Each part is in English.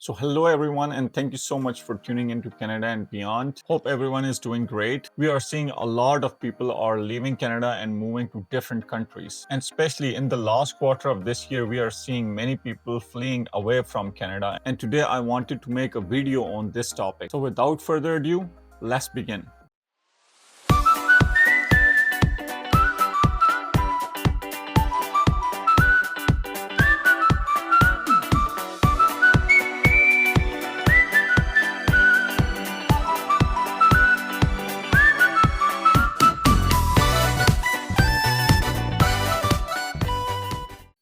So hello everyone and thank you so much for tuning into Canada and beyond. Hope everyone is doing great. We are seeing a lot of people are leaving Canada and moving to different countries. And especially in the last quarter of this year, we are seeing many people fleeing away from Canada. And today I wanted to make a video on this topic. So without further ado, let's begin.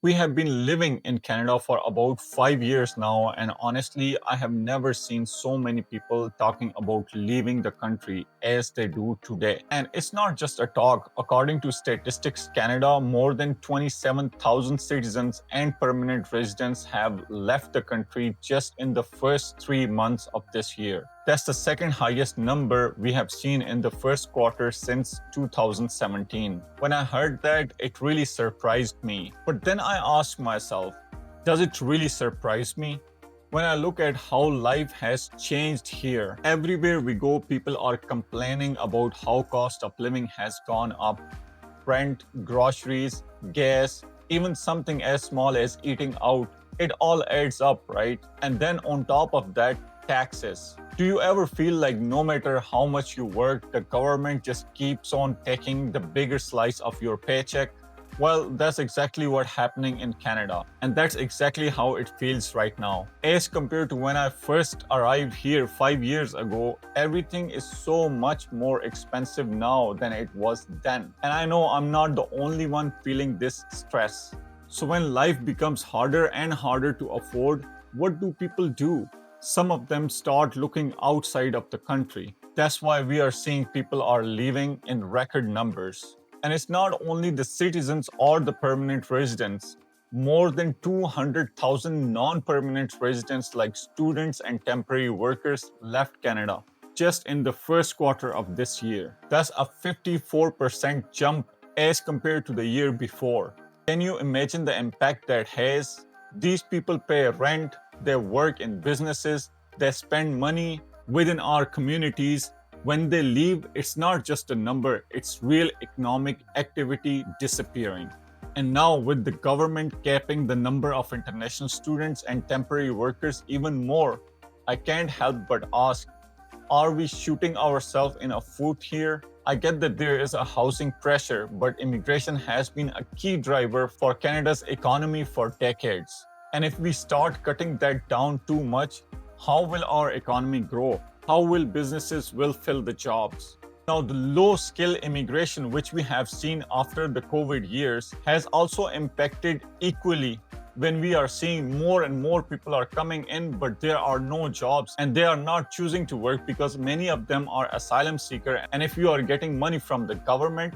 We have been living in Canada for about 5 years now, and honestly, I have never seen so many people talking about leaving the country as they do today. And it's not just a talk. According to Statistics Canada, more than 27,000 citizens and permanent residents have left the country just in the first 3 months of this year. That's the second highest number we have seen in the first quarter since 2017. When I heard that, it really surprised me. But then I asked myself, does it really surprise me? When I look at how life has changed here, everywhere we go, people are complaining about how cost of living has gone up. Rent, groceries, gas, even something as small as eating out, it all adds up, right? And then on top of that, taxes. Do you ever feel like no matter how much you work, the government just keeps on taking the bigger slice of your paycheck? Well, that's exactly what's happening in Canada. And that's exactly how it feels right now. As compared to when I first arrived here 5 years ago, everything is so much more expensive now than it was then. And I know I'm not the only one feeling this stress. So when life becomes harder and harder to afford, what do people do? Some of them start looking outside of the country. That's why we are seeing people are leaving in record numbers. And it's not only the citizens or the permanent residents. More than 200,000 non-permanent residents like students and temporary workers left Canada just in the first quarter of this year. That's a 54% jump as compared to the year before. Can you imagine the impact that has? These people pay rent, they work in businesses, they spend money within our communities. When they leave, it's not just a number, it's real economic activity disappearing. And now, with the government capping the number of international students and temporary workers even more, I can't help but ask, are we shooting ourselves in a foot here? I get that there is a housing pressure, but immigration has been a key driver for Canada's economy for decades. And if we start cutting that down too much, how will our economy grow? How will businesses will fill the jobs? Now, the low-skill immigration which we have seen after the COVID years has also impacted equally when we are seeing more and more people are coming in, but there are no jobs and they are not choosing to work because many of them are asylum seekers. And if you are getting money from the government,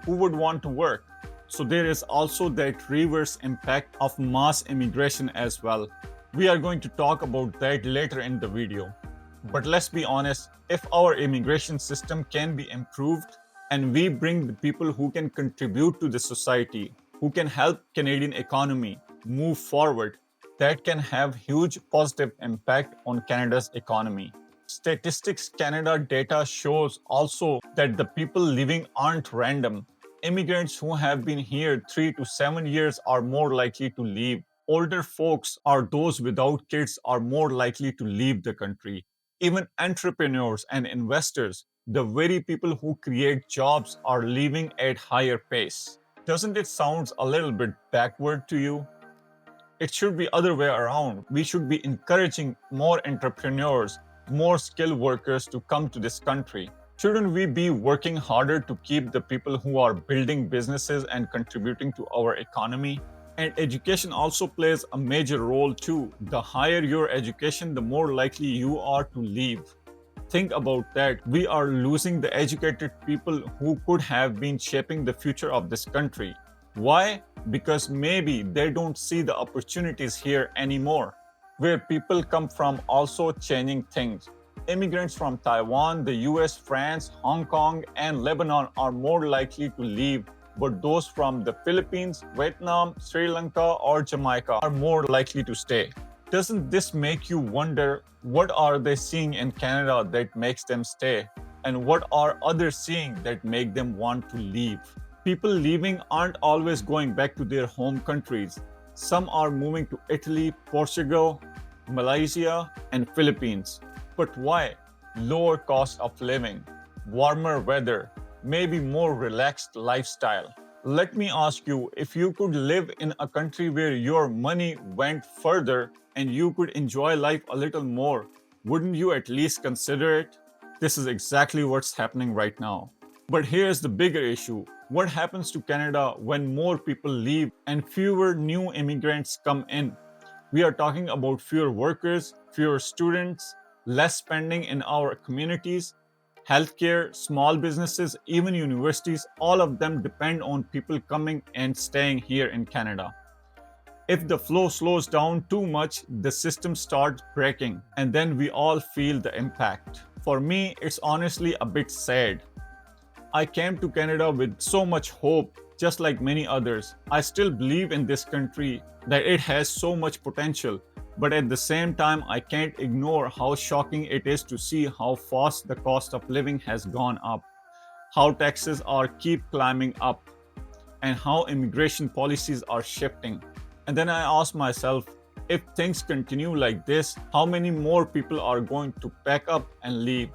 who would want to work? So there is also that reverse impact of mass immigration as well. We are going to talk about that later in the video. But let's be honest, if our immigration system can be improved and we bring the people who can contribute to the society, who can help Canadian economy move forward, that can have huge positive impact on Canada's economy. Statistics Canada data shows also that the people leaving aren't random. Immigrants who have been here 3 to 7 years are more likely to leave. Older folks or those without kids are more likely to leave the country. Even entrepreneurs and investors, the very people who create jobs, are leaving at higher pace. Doesn't it sound a little bit backward to you? It should be other way around. We should be encouraging more entrepreneurs, more skilled workers to come to this country. Shouldn't we be working harder to keep the people who are building businesses and contributing to our economy? And education also plays a major role too. The higher your education, the more likely you are to leave. Think about that. We are losing the educated people who could have been shaping the future of this country. Why? Because maybe they don't see the opportunities here anymore. Where people come from also changing things. Immigrants from Taiwan, the US, France, Hong Kong, and Lebanon are more likely to leave, but those from the Philippines, Vietnam, Sri Lanka, or Jamaica are more likely to stay. Doesn't this make you wonder what are they seeing in Canada that makes them stay? And what are others seeing that make them want to leave? People leaving aren't always going back to their home countries. Some are moving to Italy, Portugal, Malaysia, and Philippines. But why? Lower cost of living, warmer weather, maybe more relaxed lifestyle. Let me ask you, if you could live in a country where your money went further and you could enjoy life a little more, wouldn't you at least consider it? This is exactly what's happening right now. But here's the bigger issue. What happens to Canada when more people leave and fewer new immigrants come in? We are talking about fewer workers, fewer students, less spending in our communities, healthcare, small businesses, even universities, all of them depend on people coming and staying here in Canada. If the flow slows down too much, the system starts breaking, and then we all feel the impact. For me, it's honestly a bit sad. I came to Canada with so much hope, just like many others. I still believe in this country, that it has so much potential. But at the same time, I can't ignore how shocking it is to see how fast the cost of living has gone up, how taxes are keep climbing up, and how immigration policies are shifting. And then I ask myself, if things continue like this, how many more people are going to pack up and leave?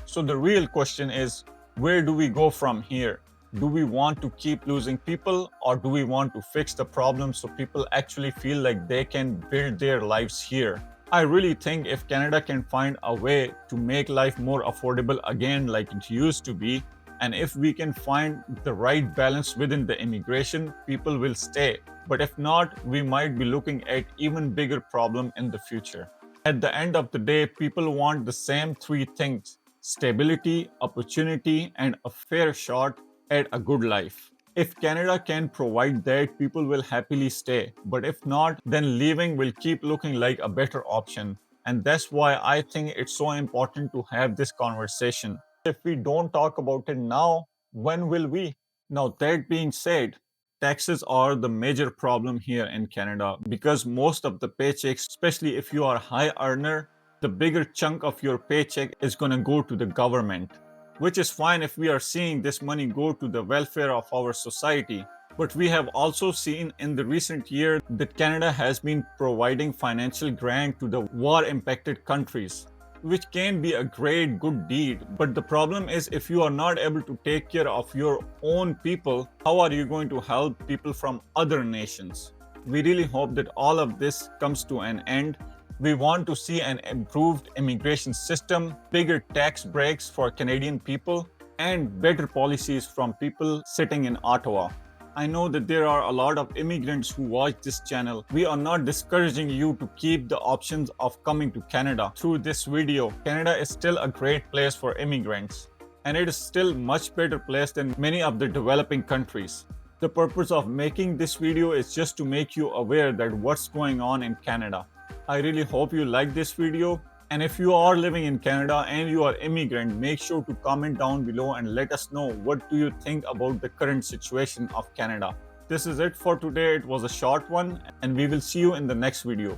So the real question is, where do we go from here? Do we want to keep losing people, or do we want to fix the problem so people actually feel like they can build their lives here? I really think if Canada can find a way to make life more affordable again like it used to be, and if we can find the right balance within the immigration, people will stay. But if not, we might be looking at even bigger problem in the future. At the end of the day, people want the same three things: stability, opportunity, and a fair shot at a good life. If Canada can provide that, people will happily stay. But if not, then leaving will keep looking like a better option. And that's why I think it's so important to have this conversation. If we don't talk about it now, when will we? Now, that being said, taxes are the major problem here in Canada because most of the paychecks, especially if you are a high earner, the bigger chunk of your paycheck is going to go to the government, which is fine if we are seeing this money go to the welfare of our society. But we have also seen in the recent year that Canada has been providing financial grant to the war impacted countries, which can be a great good deed. But the problem is, if you are not able to take care of your own people, how are you going to help people from other nations? We really hope that all of this comes to an end. We want to see an improved immigration system, bigger tax breaks for Canadian people, and better policies from people sitting in Ottawa. I know that there are a lot of immigrants who watch this channel. We are not discouraging you to keep the options of coming to Canada. Through this video, Canada is still a great place for immigrants, and it is still much better place than many of the developing countries. The purpose of making this video is just to make you aware that what's going on in Canada. I really hope you like this video. And if you are living in Canada and you are immigrant, make sure to comment down below and let us know what do you think about the current situation of Canada. This is it for today. It was a short one, and we will see you in the next video.